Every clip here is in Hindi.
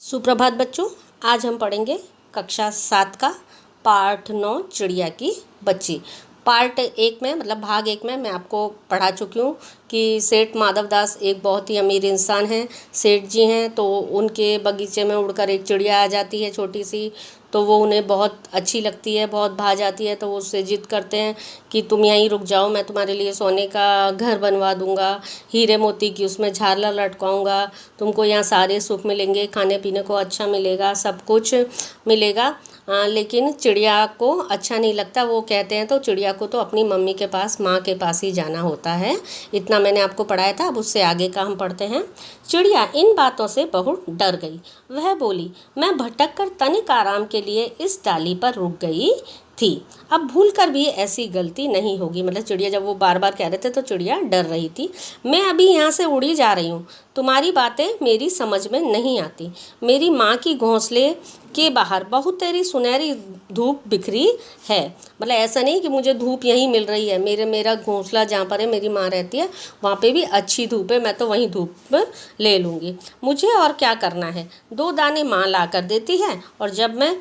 सुप्रभात बच्चों। आज हम पढ़ेंगे कक्षा 7 का पाठ 9 चिड़िया की बच्ची। पार्ट 1 में मतलब भाग 1 में मैं आपको पढ़ा चुकी हूँ कि सेठ माधव दास एक बहुत ही अमीर इंसान हैं। सेठ जी हैं तो उनके बगीचे में उड़कर एक चिड़िया आ जाती है छोटी सी, तो वो उन्हें बहुत अच्छी लगती है, बहुत भा जाती है। तो वो उससे जिद करते हैं कि तुम यहीं रुक जाओ, मैं तुम्हारे लिए सोने का घर बनवा दूंगा, हीरे मोती की उसमें झालर लटकाऊंगा, तुमको यहाँ सारे सुख मिलेंगे, खाने पीने को अच्छा मिलेगा, सब कुछ मिलेगा। लेकिन चिड़िया को अच्छा नहीं लगता। वो कहते हैं तो चिड़िया को तो अपनी मम्मी के पास, माँ के पास ही जाना होता है। इतना मैंने आपको पढ़ाया था। अब उससे आगे का हम पढ़ते हैं। चिड़िया इन बातों से बहुत डर गई। वह बोली, मैं भटक कर तनिक आराम के लिए इस डाली पर रुक गई थी। अब भूल कर भी ऐसी गलती नहीं होगी। मतलब चिड़िया जब वो बार बार कह रहे थे तो चिड़िया डर रही थी। मैं अभी यहाँ से उड़ी जा रही हूँ, तुम्हारी बातें मेरी समझ में नहीं आती। मेरी माँ की घोंसले के बाहर बहुत तेरी सुनहरी धूप बिखरी है। मतलब ऐसा नहीं कि मुझे धूप यहीं मिल रही है, मेरा घोंसला जहाँ पर है मेरी माँ रहती है वहाँ पे भी अच्छी धूप है, मैं तो वहीं धूप ले लूँगी। मुझे और क्या करना है, 2 दाने माँ ला कर देती है और जब मैं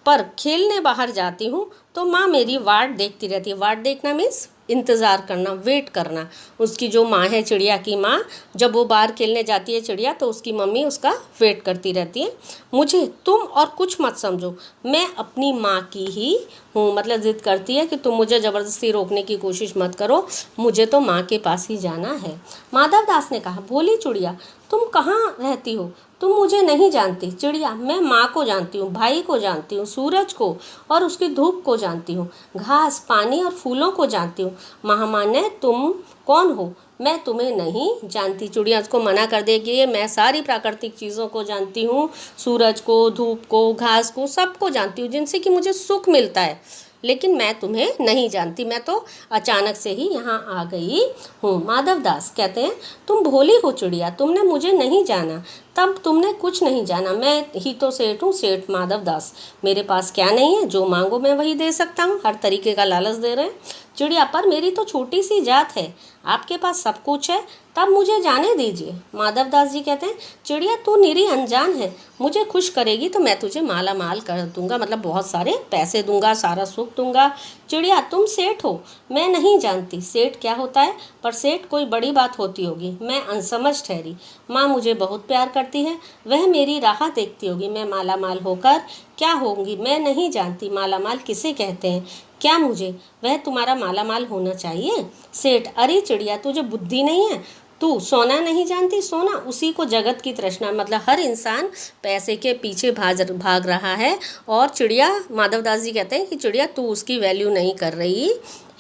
पर खेलने बाहर जाती हूँ तो माँ मेरी वाट देखती रहती है। वाट देखना मीन्स इंतज़ार करना, वेट करना। उसकी जो माँ है, चिड़िया की माँ, जब वो बाहर खेलने जाती है चिड़िया तो उसकी मम्मी उसका वेट करती रहती है। मुझे तुम और कुछ मत समझो, मैं अपनी माँ की ही हूँ। मतलब ज़िद करती है कि तुम मुझे ज़बरदस्ती रोकने की कोशिश मत करो, मुझे तो माँ के पास ही जाना है। माधव दास ने कहा, बोली चिड़िया, तुम कहाँ रहती हो? तुम मुझे नहीं जानती। चिड़िया, मैं माँ को जानती हूँ, भाई को जानती हूँ, सूरज को और उसकी धूप को जानती हूँ, घास, पानी और फूलों को जानती हूँ। महामान्य, तुम कौन हो? मैं तुम्हें नहीं जानती। चिड़िया उसको मना कर देगी, मैं सारी प्राकृतिक चीज़ों को जानती हूँ, सूरज को, धूप को, घास को, सबको जानती हूँ जिनसे कि मुझे सुख मिलता है, लेकिन मैं तुम्हें नहीं जानती। मैं तो अचानक से ही यहाँ आ गई हूँ। माधव दास कहते हैं, तुम भोली हो चिड़िया, तुमने मुझे नहीं जाना, तब तुमने कुछ नहीं जाना। मैं ही तो सेठ हूँ, सेठ माधव दास। मेरे पास क्या नहीं है, जो मांगो मैं वही दे सकता हूँ। हर तरीके का लालच दे रहे हैं। चिड़िया, पर मेरी तो छोटी सी जात है, आपके पास सब कुछ है, तब मुझे जाने दीजिए। माधव दास जी कहते हैं, चिड़िया तू निरी अनजान है, मुझे खुश करेगी तो मैं तुझे माला माल कर दूंगा, मतलब बहुत सारे पैसे दूंगा, सारा सुख दूंगा। चिड़िया, तुम सेठ हो, मैं नहीं जानती सेठ क्या होता है, पर सेठ कोई बड़ी बात होती होगी, मैं अनसमझ ठहरी। माँ मुझे बहुत प्यार करती है, वह मेरी राह देखती होगी, मैं माला माल होकर क्या होंगी, मैं नहीं जानती माला माल किसे कहते हैं। क्या मुझे वह तुम्हारा माला माल होना चाहिए? सेठ, अरे चिड़िया, तुझे बुद्धि नहीं है, तू सोना नहीं जानती? सोना उसी को जगत की तृष्णा। मतलब हर इंसान पैसे के पीछे भाग रहा है और चिड़िया, माधव दास जी कहते हैं कि चिड़िया तू उसकी वैल्यू नहीं कर रही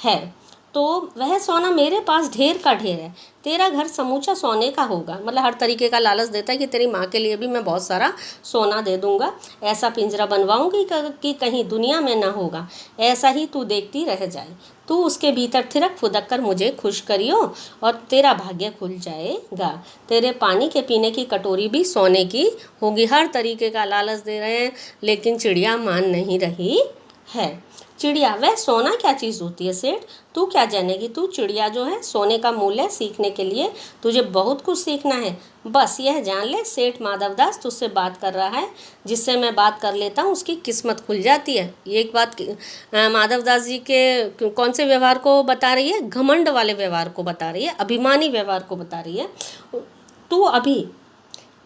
है। तो वह सोना मेरे पास ढेर का ढेर है, तेरा घर समूचा सोने का होगा। मतलब हर तरीके का लालच देता है कि तेरी माँ के लिए भी मैं बहुत सारा सोना दे दूंगा, ऐसा पिंजरा बनवाऊंगी कि कहीं दुनिया में ना होगा, ऐसा ही तू देखती रह जाए, तू उसके भीतर थिरक फुदक कर मुझे खुश करियो और तेरा भाग्य खुल जाएगा। तेरे पानी के पीने की कटोरी भी सोने की होगी। हर तरीके का लालच दे रहे हैं, लेकिन चिड़िया मान नहीं रही है। चिड़िया, वह सोना क्या चीज़ होती है सेठ, तू क्या जानेगी? तू चिड़िया जो है, सोने का मूल्य सीखने के लिए तुझे बहुत कुछ सीखना है। बस यह जान ले, सेठ माधव दास तुझसे बात कर रहा है, जिससे मैं बात कर लेता हूँ उसकी किस्मत खुल जाती है। ये एक बात माधव दास जी के कौन से व्यवहार को बता रही है? घमंड वाले व्यवहार को बता रही है, अभिमानी व्यवहार को बता रही है। तू अभी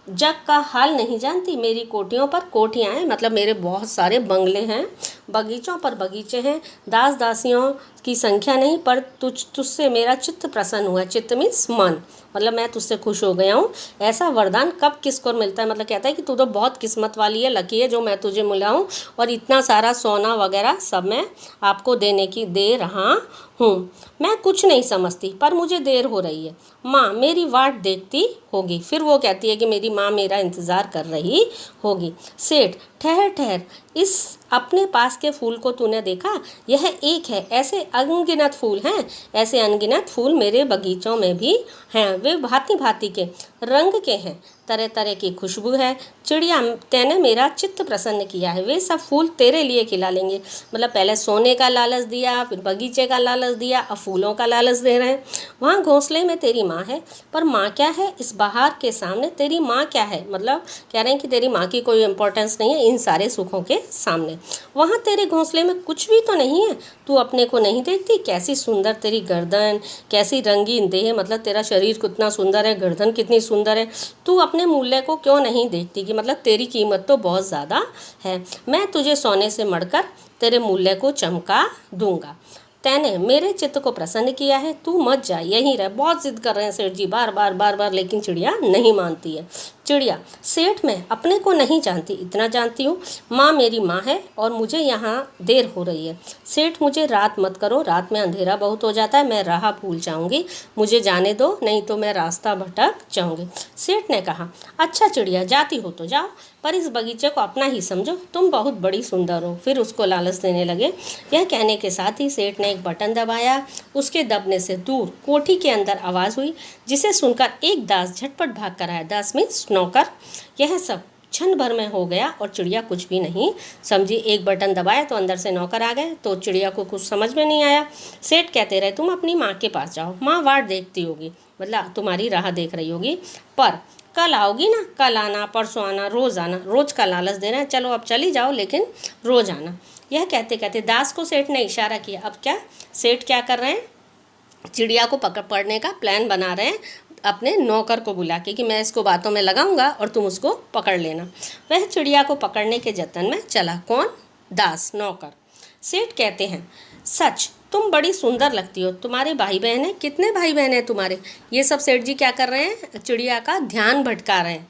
जग का हाल नहीं जानती, मेरी कोठियों पर कोठियाँ हैं, मतलब मेरे बहुत सारे बंगले हैं, बगीचों पर बगीचे हैं, दास दासियों की संख्या नहीं, पर तुझसे मेरा चित्त प्रसन्न हुआ। चित्त मीन्स मन, मतलब मैं तुझसे खुश हो गया हूँ। ऐसा वरदान कब किसको मिलता है? मतलब कहता है कि तू तो बहुत किस्मत वाली है, लकी है जो मैं तुझे मिला हूँ, और इतना सारा सोना वगैरह सब मैं आपको दे रहा हूँ। मैं कुछ नहीं समझती, पर मुझे देर हो रही है, माँ मेरी वाट देखती होगी। फिर वो कहती है कि मेरी माँ मेरा इंतज़ार कर रही होगी। सेठ, ठहर ठहर, इस अपने पास के फूल को तूने देखा? यह एक है, ऐसे अनगिनत फूल हैं, ऐसे अनगिनत फूल मेरे बगीचों में भी हैं। वे भांति भांति के रंग के हैं, तरह तरह की खुशबू है। चिड़िया, तैने मेरा चित्त प्रसन्न किया है, वे सब फूल तेरे लिए खिला लेंगे। मतलब पहले सोने का लालच दिया, फिर बगीचे का लालच दिया, अब फूलों का लालच दे रहे हैं। वहाँ घोंसले में तेरी माँ है, पर माँ क्या है इस बहार के सामने? तेरी माँ क्या है? मतलब कह रहे हैं कि तेरी माँ की कोई इम्पोर्टेंस नहीं है इन सारे सुखों के सामने। वहाँ तेरे घोंसले में कुछ भी तो नहीं है, तू अपने को नहीं देखती? कैसी सुंदर तेरी गर्दन, कैसी रंगीन देह, मतलब तेरा शरीर कितना सुंदर है, गर्दन कितनी सुंदर है। तू अपने मूल्य को क्यों नहीं देखती कि मतलब तेरी कीमत तो बहुत ज़्यादा है। मैं तुझे सोने से मढ़कर तेरे मूल्य को चमका दूंगा। तैने मेरे चित्त को प्रसन्न किया है, तू मत जा, यहीं रह। बहुत जिद कर रहे हैं सेठ जी, बार बार बार बार, लेकिन चिड़िया नहीं मानती है। चिड़िया, सेठ मैं अपने को नहीं जानती, इतना जानती हूँ, माँ मेरी माँ है और मुझे यहाँ देर हो रही है। सेठ मुझे रात मत करो, रात में अंधेरा बहुत हो जाता है, मैं राह भूल जाऊँगी, मुझे जाने दो, नहीं तो मैं रास्ता भटक जाऊँगी। सेठ ने कहा, अच्छा चिड़िया, जाती हो तो जाओ, पर इस बगीचे को अपना ही समझो, तुम बहुत बड़ी सुंदर हो। फिर उसको लालच देने लगे। यह कहने के साथ ही सेठ ने एक बटन दबाया। उसके दबने से दूर कोठी के अंदर आवाज़ हुई, जिसे सुनकर एक दास झटपट भाग कर आया। दास मीन्स नौकर। यह सब क्षण भर में हो गया और चिड़िया कुछ भी नहीं समझी। एक बटन दबाया तो अंदर से नौकर आ गए, तो चिड़िया को कुछ समझ में नहीं आया। सेठ कहते रहे, तुम अपनी माँ के पास जाओ, माँ वाट देखती होगी, मतलब तुम्हारी राह देख रही होगी, पर कल आओगी ना, कल आना, परसों आना, रोज़ आना। रोज़ का लालच दे रहे हैं, चलो अब चली जाओ लेकिन रोज़ आना। यह कहते कहते दास को सेठ ने इशारा किया। अब क्या सेठ क्या कर रहे हैं, चिड़िया को पकड़ने का प्लान बना रहे हैं अपने नौकर को बुला के कि मैं इसको बातों में लगाऊंगा और तुम उसको पकड़ लेना। वह चिड़िया को पकड़ने के जतन में चला। कौन? दास, नौकर। सेठ कहते हैं, सच तुम बड़ी सुंदर लगती हो, तुम्हारे भाई बहन हैं? कितने भाई बहन हैं तुम्हारे? ये सब सेठ जी क्या कर रहे हैं, चिड़िया का ध्यान भटका रहे हैं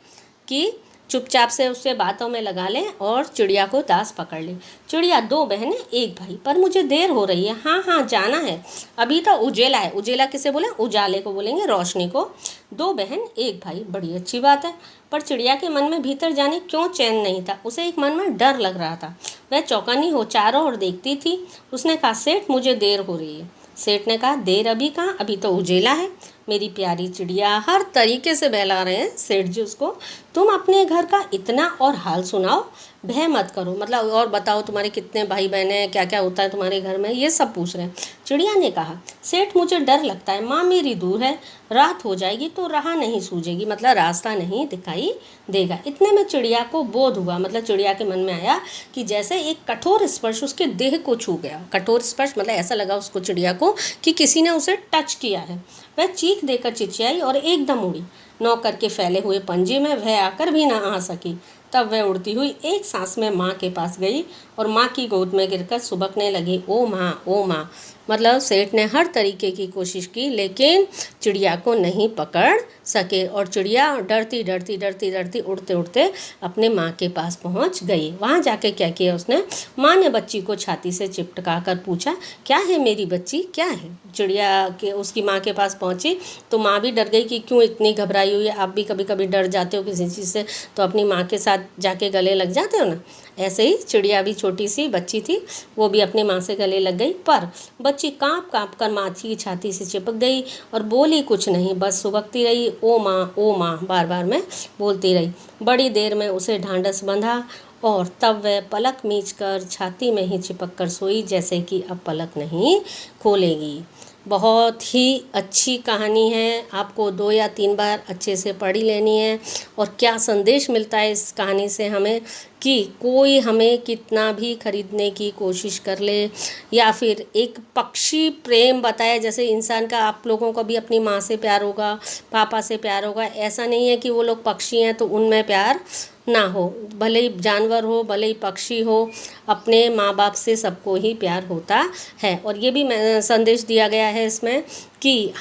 कि चुपचाप से उससे बातों में लगा लें और चिड़िया को दास पकड़ ले। चिड़िया, दो बहनें एक भाई, पर मुझे देर हो रही है। हाँ हाँ जाना है, अभी तो उजेला है। उजेला किसे बोले? उजाले को बोलेंगे, रोशनी को। दो बहन एक भाई, बड़ी अच्छी बात है। पर चिड़िया के मन में भीतर जाने क्यों चैन नहीं था, उसे एक मन में डर लग रहा था। वह चौकन्नी हो चारों ओर देखती थी। उसने कहा, सेठ मुझे देर हो रही है। सेठ ने कहा, देर अभी कहाँ, अभी तो उजेला है। मेरी प्यारी चिड़िया, हर तरीके से बहला रहे हैं सेठ जी उसको। तुम अपने घर का इतना और हाल सुनाओ, भय मत करो, मतलब और बताओ तुम्हारे कितने भाई बहन हैं, क्या क्या होता है तुम्हारे घर में, ये सब पूछ रहे हैं। चिड़िया ने कहा, सेठ मुझे डर लगता है, माँ मेरी दूर है, रात हो जाएगी तो राह नहीं सूझेगी, मतलब रास्ता नहीं दिखाई देगा। इतने में चिड़िया को बोध हुआ, मतलब चिड़िया के मन में आया कि जैसे एक कठोर स्पर्श उसके देह को छू गया। कठोर स्पर्श मतलब ऐसा लगा उसको चिड़िया को कि किसी ने उसे टच किया है। वह चीख देकर चिचियाई और एकदम उड़ी। नौकर के फैले हुए पंजे में वह आकर भी ना आ सकी। तब वह उड़ती हुई एक सांस में माँ के पास गई और माँ की गोद में गिरकर सुबकने लगी, ओ माँ, ओ माँ। मतलब सेठ ने हर तरीके की कोशिश की लेकिन चिड़िया को नहीं पकड़ सके और चिड़िया डरती डरती डरती डरती उड़ते उड़ते अपने माँ के पास पहुँच गई। वहाँ जाके क्या किया उसने, माँ ने बच्ची को छाती से चिपका कर पूछा, क्या है मेरी बच्ची, क्या है? चिड़िया के उसकी माँ के पास पहुँची तो माँ भी डर गई कि क्यों इतनी घबराई हुई है। आप भी कभी कभी डर जाते हो किसी चीज़ से तो अपनी माँ के साथ जाके गले लग जाते हो ना, ऐसे ही चिड़िया भी छोटी सी बच्ची थी, वो भी अपनी माँ से गले लग गई। पर बच्ची काँप काँप कर माँ की छाती से चिपक गई और बोली कुछ नहीं, बस सुबकती रही, ओ माँ बार बार में बोलती रही। बड़ी देर में उसे ढांढस बंधा और तब वह पलक मीच कर छाती में ही चिपक कर सोई, जैसे कि अब पलक नहीं खोलेगी। बहुत ही अच्छी कहानी है, आपको 2 या 3 बार अच्छे से पढ़ ही लेनी है। और क्या संदेश मिलता है इस कहानी से हमें कि कोई हमें कितना भी खरीदने की कोशिश कर ले या फिर एक पक्षी प्रेम बताए, जैसे इंसान का आप लोगों को भी अपनी माँ से प्यार होगा, पापा से प्यार होगा, ऐसा नहीं है कि वो लोग पक्षी हैं तो उनमें प्यार ना हो। भले ही जानवर हो, भले ही पक्षी हो, अपने माँ बाप से सबको ही प्यार होता है। और ये भी संदेश दिया गया है इसमें कि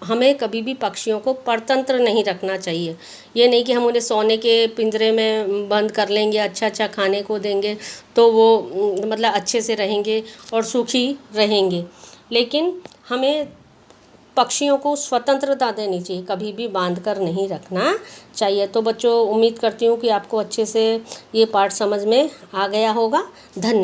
हमें कभी भी पक्षियों को परतंत्र नहीं रखना चाहिए। ये नहीं कि हम उन्हें सोने के पिंजरे में बंद कर लेंगे, अच्छा अच्छा खाने को देंगे तो वो मतलब अच्छे से रहेंगे और सुखी रहेंगे, लेकिन हमें पक्षियों को स्वतंत्रता देनी चाहिए, कभी भी बांध कर नहीं रखना चाहिए। तो बच्चों, उम्मीद करती हूँ कि आपको अच्छे से ये पाठ समझ में आ गया होगा। धन्यवाद।